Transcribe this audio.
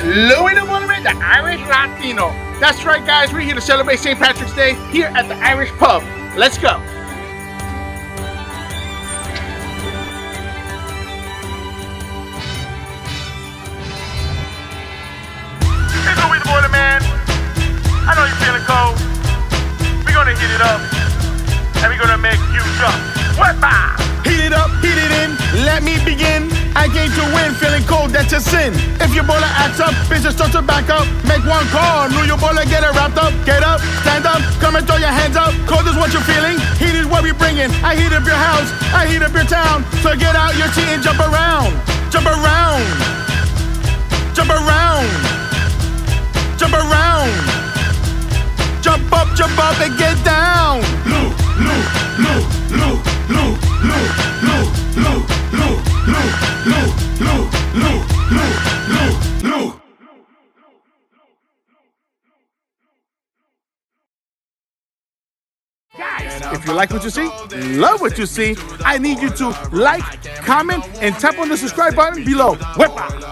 Louis the Boilerman, the Irish Latino. That's right, guys. We're here to celebrate St. Patrick's Day here at the Irish Pub. Let's go. Hey, Louis the Boilerman. I know you're feeling cold. We're gonna heat it up, and we're gonna make you jump. Hvac! Heat it up, heat it in, let me begin. I came to win, feeling cold, that's a sin. If your bowler acts up, business starts to back up. Make one call, new your bowler, get it wrapped up. Get up, stand up, come and throw your hands up. Cold is what you're feeling, heat is what we bringing. I heat up your house, I heat up your town. So get out your seat and jump around. Jump around. Jump around. Jump around. Jump up and get down. Lou, Lou, Lou, Lou, Lou, Lou, Lou, Lou, Lou, Lou, Lou, Lou, Lou, Lou, Lou. Guys, if you like what you see, love what you see, I need you to like, comment, and tap on the subscribe button below. Hvac!